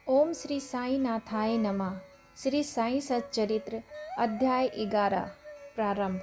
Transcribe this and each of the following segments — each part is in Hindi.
ओम श्री साई नाथाय नमः। श्री साई सच्चरित्र अध्याय 11 प्रारंभ।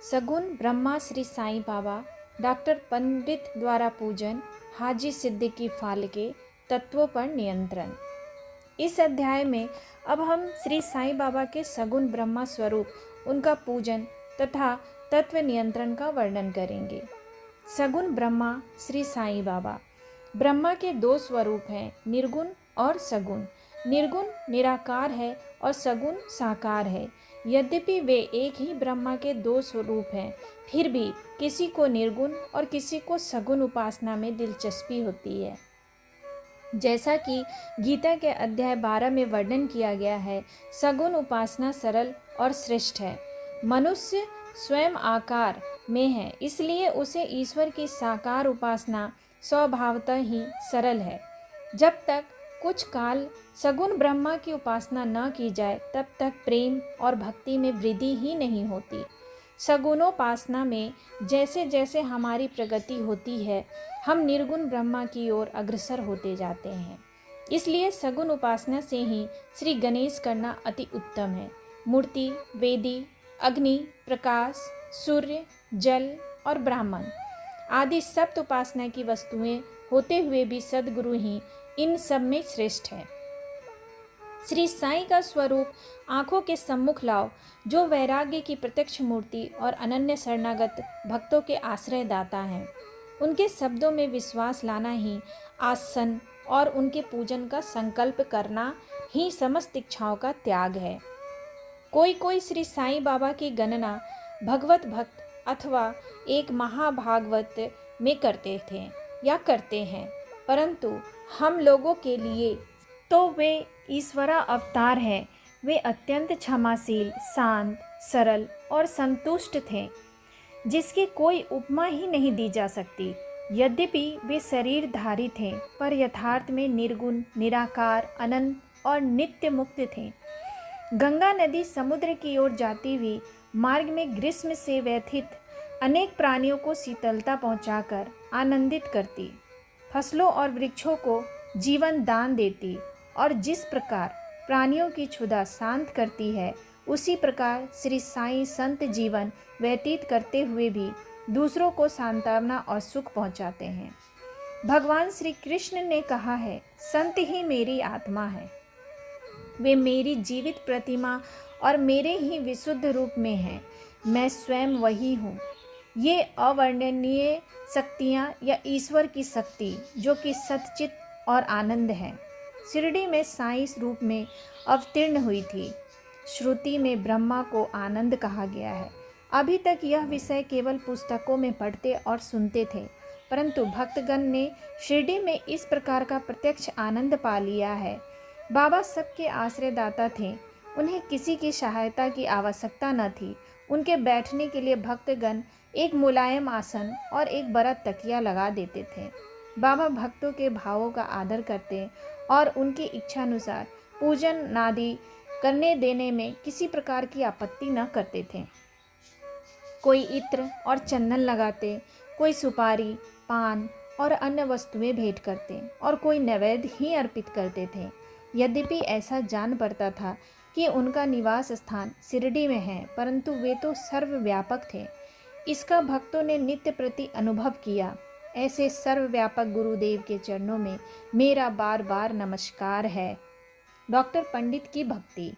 सगुन ब्रह्मा श्री साई बाबा डॉक्टर पंडित द्वारा पूजन हाजी सिद्दीकी फाल्के तत्वों पर नियंत्रण। इस अध्याय में अब हम श्री साई बाबा के सगुन ब्रह्मा स्वरूप, उनका पूजन तथा तत्व नियंत्रण का वर्णन करेंगे। सगुन ब्रह्मा श्री साई बाबा। ब्रह्मा के दो स्वरूप हैं, निर्गुण और सगुण। निर्गुण निराकार है और सगुण साकार है। यद्यपि वे एक ही ब्रह्मा के दो स्वरूप हैं, फिर भी किसी को निर्गुण और किसी को सगुण उपासना में दिलचस्पी होती है। जैसा कि गीता के अध्याय 12 में वर्णन किया गया है, सगुण उपासना सरल और श्रेष्ठ है। मनुष्य स्वयं आकार में है, इसलिए उसे ईश्वर की साकार उपासना स्वभावतः ही सरल है। जब तक कुछ काल सगुण ब्रह्मा की उपासना न की जाए, तब तक प्रेम और भक्ति में वृद्धि ही नहीं होती। सगुणोपासना में जैसे जैसे हमारी प्रगति होती है, हम निर्गुण ब्रह्मा की ओर अग्रसर होते जाते हैं। इसलिए सगुण उपासना से ही श्री गणेश करना अति उत्तम है। मूर्ति, वेदी, अग्नि, प्रकाश, सूर्य, जल और ब्राह्मण आदि सप्त उपासना की वस्तुएं होते हुए भी सद्गुरु ही इन सब में श्रेष्ठ है। श्री साईं का स्वरूप आंखों के सम्मुख लाओ, जो वैराग्य की प्रत्यक्ष मूर्ति और अनन्य शरणागत भक्तों के आश्रय दाता हैं। उनके शब्दों में विश्वास लाना ही आसन और उनके पूजन का संकल्प करना ही समस्त इच्छाओं का त्याग है। कोई कोई श्री साईं बाबा की गणना भगवत भक्त अथवा एक महाभागवत में करते थे या करते हैं, परंतु हम लोगों के लिए तो वे ईश्वरा अवतार हैं। वे अत्यंत क्षमाशील, शांत, सरल और संतुष्ट थे, जिसकी कोई उपमा ही नहीं दी जा सकती। यद्यपि वे शरीरधारी थे, पर यथार्थ में निर्गुण, निराकार, अनंत और नित्य मुक्त थे। गंगा नदी समुद्र की ओर जाती हुई मार्ग में ग्रीष्म से व्यथित अनेक प्राणियों को शीतलता पहुंचाकर आनंदित करती, फसलों और वृक्षों को जीवन दान देती और जिस प्रकार प्राणियों की क्षुधा शांत करती है, उसी प्रकार श्री साईं संत जीवन व्यतीत करते हुए भी दूसरों को सांत्वना और सुख पहुंचाते हैं। भगवान श्री कृष्ण ने कहा है, संत ही मेरी आत्मा है। वे मेरी जीवित प्रतिमा और मेरे ही विशुद्ध रूप में हैं। मैं स्वयं वही हूँ। ये अवर्णनीय शक्तियाँ या ईश्वर की शक्ति, जो कि सच्चित और आनंद है, शिरडी में साईं रूप में अवतीर्ण हुई थी। श्रुति में ब्रह्मा को आनंद कहा गया है। अभी तक यह विषय केवल पुस्तकों में पढ़ते और सुनते थे, परंतु भक्तगण ने शिरडी में इस प्रकार का प्रत्यक्ष आनंद पा लिया है। बाबा सबके आश्रयदाता थे। उन्हें किसी की सहायता की आवश्यकता न थी। उनके बैठने के लिए भक्तगण एक मुलायम आसन और एक बड़ा तकिया लगा देते थे। बाबा भक्तों के भावों का आदर करते और उनकी इच्छानुसार पूजन आदि करने देने में किसी प्रकार की आपत्ति न करते थे। कोई इत्र और चंदन लगाते, कोई सुपारी, पान और अन्य वस्तुएं भेंट करते और कोई नैवेद्य ही अर्पित करते थे। यद्यपि ऐसा जान पड़ता था कि उनका निवास स्थान शिरडी में है, परंतु वे तो सर्वव्यापक थे। इसका भक्तों ने नित्य प्रति अनुभव किया। ऐसे सर्वव्यापक गुरुदेव के चरणों में मेरा बार बार नमस्कार है। डॉक्टर पंडित की भक्ति।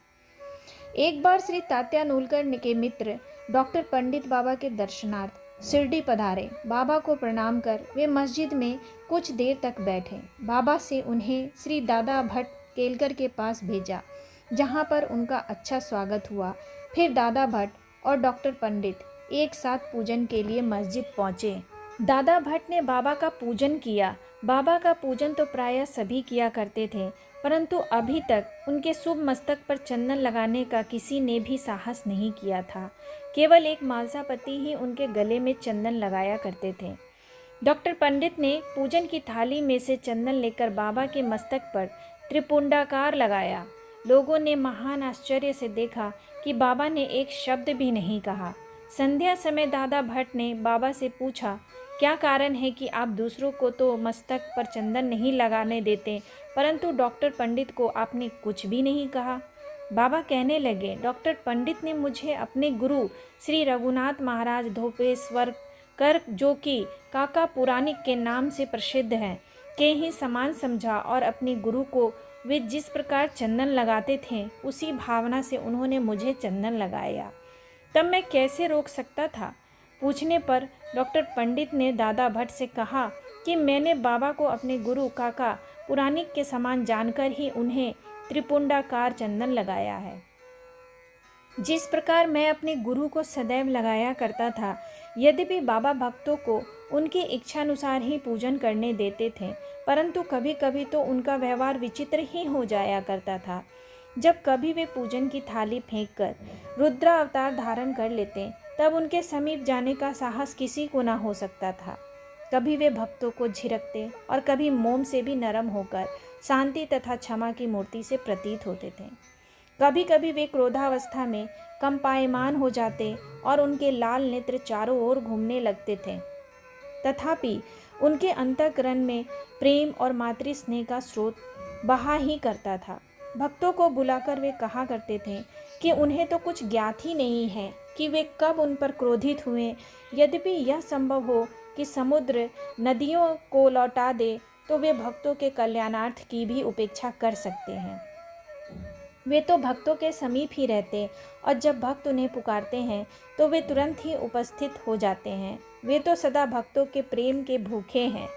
एक बार श्री तात्या नूलकर के मित्र डॉक्टर पंडित बाबा के दर्शनार्थ शिरडी पधारे। बाबा को प्रणाम कर वे मस्जिद में कुछ देर तक बैठे। बाबा से उन्हें श्री दादा भट्ट केलकर के पास भेजा, जहाँ पर उनका अच्छा स्वागत हुआ। फिर दादा भट्ट और डॉक्टर पंडित एक साथ पूजन के लिए मस्जिद पहुँचे। दादा भट्ट ने बाबा का पूजन किया। बाबा का पूजन तो प्रायः सभी किया करते थे, परंतु अभी तक उनके शुभ मस्तक पर चंदन लगाने का किसी ने भी साहस नहीं किया था। केवल एक मालसापति ही उनके गले में चंदन लगाया करते थे। डॉक्टर पंडित ने पूजन की थाली में से चंदन लेकर बाबा के मस्तक पर त्रिपुंडाकार लगाया। लोगों ने महान आश्चर्य से देखा कि बाबा ने एक शब्द भी नहीं कहा। संध्या समय दादा भट्ट ने बाबा से पूछा क्या कारण है कि आप दूसरों को तो मस्तक पर चंदन नहीं लगाने देते, परंतु डॉक्टर पंडित को आपने कुछ भी नहीं कहा। बाबा कहने लगे, डॉक्टर पंडित ने मुझे अपने गुरु श्री रघुनाथ महाराज धोपेश्वर कर, जो कि काका पुराणिक के नाम से प्रसिद्ध हैं, के ही समान समझा और अपने गुरु को वे जिस प्रकार चंदन लगाते थे उसी भावना से उन्होंने मुझे चंदन लगाया। तब मैं कैसे रोक सकता था? पूछने पर डॉक्टर पंडित ने दादा भट्ट से कहा कि मैंने बाबा को अपने गुरु काका पुराणिक के समान जानकर ही उन्हें त्रिपुंडाकार चंदन लगाया है। जिस प्रकार मैं अपने गुरु को सदैव लगाया करता था, यद्यपि बाबा भक्तों को उनकी इच्छानुसार ही पूजन करने देते थे, परंतु कभी कभी तो उनका व्यवहार विचित्र ही हो जाया करता था। जब कभी वे पूजन की थाली फेंककर रुद्र अवतार धारण कर लेते, तब उनके समीप जाने का साहस किसी को न हो सकता था। कभी वे भक्तों को झिड़कते और कभी मोम से भी नरम होकर शांति तथा क्षमा की मूर्ति से प्रतीत होते थे। कभी कभी वे क्रोधावस्था में कंपायमान हो जाते और उनके लाल नेत्र चारों ओर घूमने लगते थे। तथापि उनके अंतःकरण में प्रेम और मातृ स्नेह का स्रोत बहा ही करता था। भक्तों को बुलाकर वे कहा करते थे कि उन्हें तो कुछ ज्ञात ही नहीं है कि वे कब उन पर क्रोधित हुए। यद्यपि यह संभव हो कि समुद्र नदियों को लौटा दे, तो वे भक्तों के कल्याणार्थ की भी उपेक्षा कर सकते हैं। वे तो भक्तों के समीप ही रहते और जब भक्त उन्हें पुकारते हैं तो वे तुरंत ही उपस्थित हो जाते हैं। वे तो सदा भक्तों के प्रेम के भूखे हैं।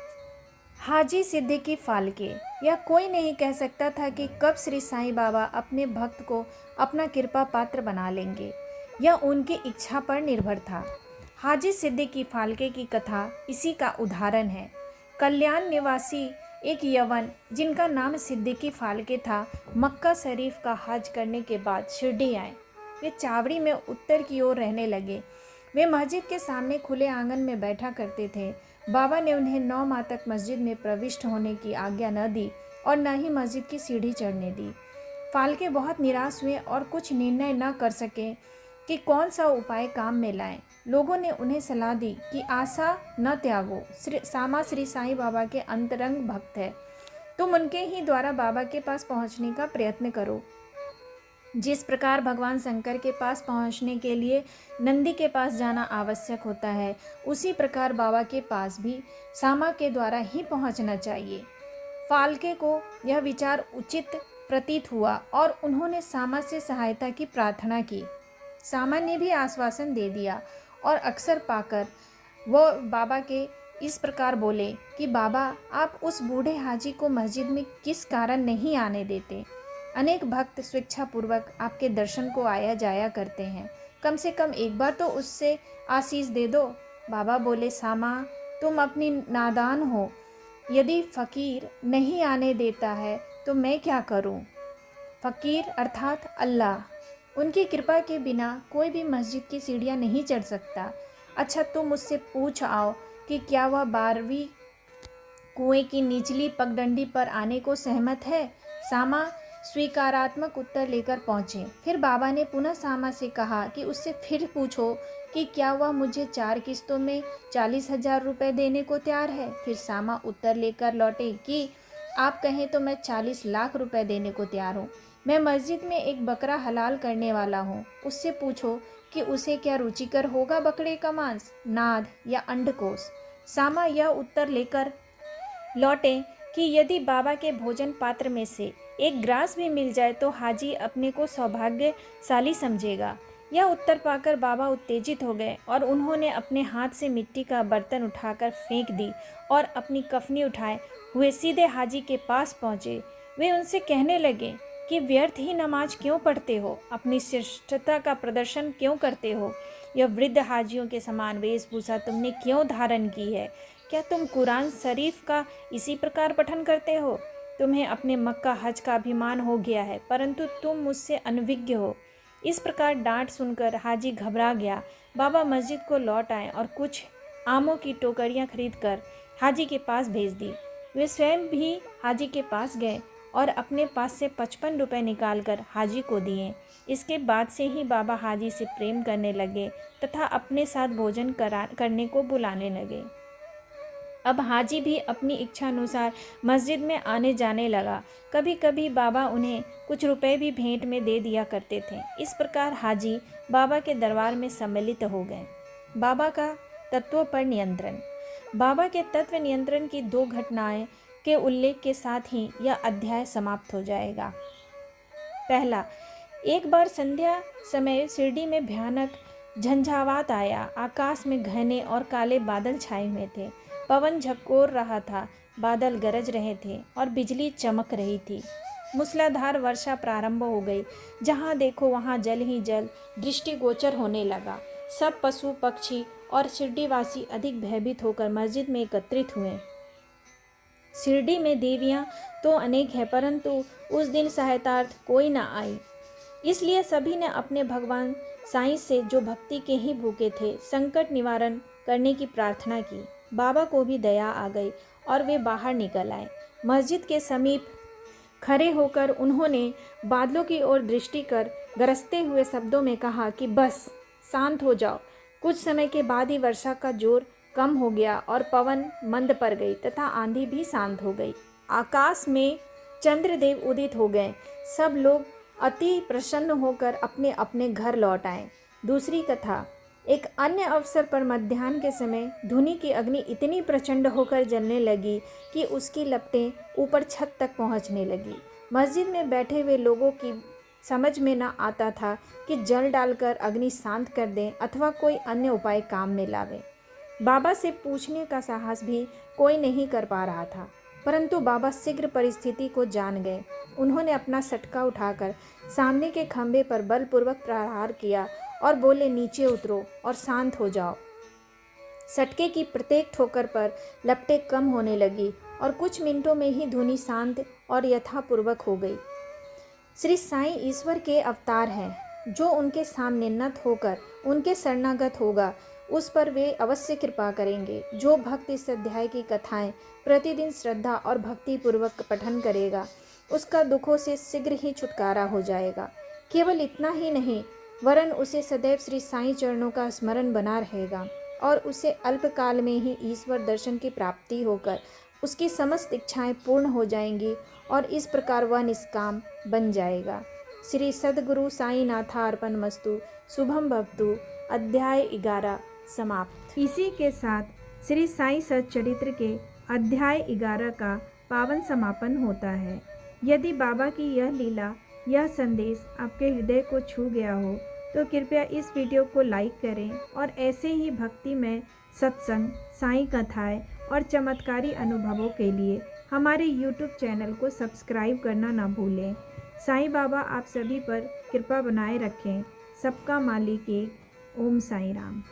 हाजी सिद्दीकी फाल्के, यह कोई नहीं कह सकता था कि कब श्री साईं बाबा अपने भक्त को अपना कृपा पात्र बना लेंगे। यह उनकी इच्छा पर निर्भर था। हाजी सिद्दीकी फाल्के की कथा इसी का उदाहरण है। कल्याण निवासी एक यवन जिनका नाम सिद्दीकी फाल्के था, मक्का शरीफ का हज करने के बाद शिरडी आए। वे चावड़ी में उत्तर की ओर रहने लगे। वे मस्जिद के सामने खुले आंगन में बैठा करते थे। बाबा ने उन्हें 9 माह तक मस्जिद में प्रविष्ट होने की आज्ञा न दी और न ही मस्जिद की सीढ़ी चढ़ने दी। फाल्के बहुत निराश हुए और कुछ निर्णय न कर सके कि कौन सा उपाय काम में लाएं। लोगों ने उन्हें सलाह दी कि आशा न त्यागो, सामा श्री साईं बाबा के अंतरंग भक्त है, तुम उनके ही द्वारा बाबा के पास पहुंचने का प्रयत्न करो। जिस प्रकार भगवान शंकर के पास पहुंचने के लिए नंदी के पास जाना आवश्यक होता है, उसी प्रकार बाबा के पास भी सामा के द्वारा ही पहुंचना चाहिए। फाल्के को यह विचार उचित प्रतीत हुआ और उन्होंने सामा से सहायता की प्रार्थना की। सामा ने भी आश्वासन दे दिया और अक्सर पाकर वो बाबा के इस प्रकार बोले कि बाबा, आप उस बूढ़े हाजी को मस्जिद में किस कारण नहीं आने देते? अनेक भक्त स्वेच्छापूर्वक आपके दर्शन को आया जाया करते हैं, कम से कम एक बार तो उससे आशीष दे दो। बाबा बोले, सामा, तुम अपनी नादान हो। यदि फ़कीर नहीं आने देता है तो मैं क्या करूं? फ़कीर अर्थात अल्लाह, उनकी कृपा के बिना कोई भी मस्जिद की सीढ़ियां नहीं चढ़ सकता। अच्छा, तुम मुझसे पूछ आओ कि क्या वह 12वीं कुएं की निचली पगडंडी पर आने को सहमत है? सामा स्वीकारात्मक उत्तर लेकर पहुँचे। फिर बाबा ने पुनः सामा से कहा कि उससे फिर पूछो कि क्या वह मुझे 4 किस्तों में 40,000 रुपये देने को तैयार है। फिर सामा उत्तर लेकर लौटे कि आप कहें तो मैं 40 लाख रुपए देने को तैयार हूँ। मैं मस्जिद में एक बकरा हलाल करने वाला हूँ। उससे पूछो कि उसे क्या रुचिकर होगा, बकरे का मांस, नाद या अंडकोश। सामा यह उत्तर लेकर लौटे कि यदि बाबा के भोजन पात्र में से एक ग्रास भी मिल जाए तो हाजी अपने को सौभाग्यशाली समझेगा। यह उत्तर पाकर बाबा उत्तेजित हो गए और उन्होंने अपने हाथ से मिट्टी का बर्तन उठाकर फेंक दी और अपनी कफनी उठाए हुए सीधे हाजी के पास पहुँचे। वे उनसे कहने लगे कि व्यर्थ ही नमाज क्यों पढ़ते हो, अपनी श्रेष्ठता का प्रदर्शन क्यों करते हो? यह वृद्ध हाजियों के समान वेशभूषा तुमने क्यों धारण की है? क्या तुम कुरान शरीफ का इसी प्रकार पठन करते हो? तुम्हें अपने मक्का हज का अभिमान हो गया है, परंतु तुम मुझसे अनभिज्ञ हो। इस प्रकार डांट सुनकर हाजी घबरा गया। बाबा मस्जिद को लौट आए और कुछ आमों की टोकरियां खरीदकर हाजी के पास भेज दी। वे स्वयं भी हाजी के पास गए और अपने पास से 55 रुपये निकालकर हाजी को दिए। इसके बाद से ही बाबा हाजी से प्रेम करने लगे तथा अपने साथ भोजन करने को बुलाने लगे। अब हाजी भी अपनी इच्छा अनुसार मस्जिद में आने जाने लगा। कभी कभी बाबा उन्हें कुछ रुपए भी भेंट में दे दिया करते थे। इस प्रकार हाजी बाबा के दरबार में सम्मिलित हो गए। बाबा का तत्वों पर नियंत्रण। बाबा के तत्व नियंत्रण की 2 घटनाएं के उल्लेख के साथ ही यह अध्याय समाप्त हो जाएगा। पहला, एक बार संध्या समय शिरडी में भयानक झंझावात आया। आकाश में घने और काले बादल छाए हुए थे। पवन झकोर रहा था, बादल गरज रहे थे और बिजली चमक रही थी। मूसलाधार वर्षा प्रारंभ हो गई। जहाँ देखो वहाँ जल ही जल दृष्टिगोचर होने लगा। सब पशु पक्षी और शिरडीवासी अधिक भयभीत होकर मस्जिद में एकत्रित हुए। शिरडी में देवियां तो अनेक हैं, परंतु उस दिन सहायतार्थ कोई न आई। इसलिए सभी ने अपने भगवान साईं से, जो भक्ति के ही भूखे थे, संकट निवारण करने की प्रार्थना की। बाबा को भी दया आ गई और वे बाहर निकल आए। मस्जिद के समीप खड़े होकर उन्होंने बादलों की ओर दृष्टि कर गरजते हुए शब्दों में कहा कि बस शांत हो जाओ। कुछ समय के बाद ही वर्षा का जोर कम हो गया और पवन मंद पड़ गई तथा आंधी भी शांत हो गई। आकाश में चंद्रदेव उदित हो गए। सब लोग अति प्रसन्न होकर अपने अपने घर लौट आए। दूसरी कथा, एक अन्य अवसर पर मध्याह्न के समय धुनी की अग्नि इतनी प्रचंड होकर जलने लगी कि उसकी लपटें ऊपर छत तक पहुंचने लगी। मस्जिद में बैठे हुए लोगों की समझ में न आता था कि जल डालकर अग्नि शांत कर दें अथवा कोई अन्य उपाय काम में लावे। बाबा से पूछने का साहस भी कोई नहीं कर पा रहा था, परंतु बाबा शीघ्र परिस्थिति को जान गए। उन्होंने अपना सटका उठाकर सामने के खंभे पर बलपूर्वक प्रहार किया और बोले, नीचे उतरो और शांत हो जाओ। सटके की प्रत्येक ठोकर पर लपटें कम होने लगी और कुछ मिनटों में ही धुनी शांत और यथापूर्वक हो गई। श्री साईं ईश्वर के अवतार हैं। जो उनके सामने नत होकर उनके शरणागत होगा, उस पर वे अवश्य कृपा करेंगे। जो भक्त इस अध्याय की कथाएं प्रतिदिन श्रद्धा और भक्ति पूर्वक पठन करेगा, उसका दुखों से शीघ्र ही छुटकारा हो जाएगा। केवल इतना ही नहीं, वरन उसे सदैव श्री साईं चरणों का स्मरण बना रहेगा और उसे अल्पकाल में ही ईश्वर दर्शन की प्राप्ति होकर उसकी समस्त इच्छाएं पूर्ण हो जाएंगी और इस प्रकार वह निष्काम बन जाएगा। श्री सद्गुरु साईनाथार्पण मस्तु। शुभम भवतु। अध्याय 11 समाप्त। इसी के साथ श्री साईं सच्चरित्र के अध्याय 11 का पावन समापन होता है। यदि बाबा की यह लीला, यह संदेश आपके हृदय को छू गया हो तो कृपया इस वीडियो को लाइक करें और ऐसे ही भक्ति में सत्संग, साईं कथाएं और चमत्कारी अनुभवों के लिए हमारे YouTube चैनल को सब्सक्राइब करना ना भूलें। साईं बाबा आप सभी पर कृपा बनाए रखें। सबका मालिक एक। ओम साईं राम।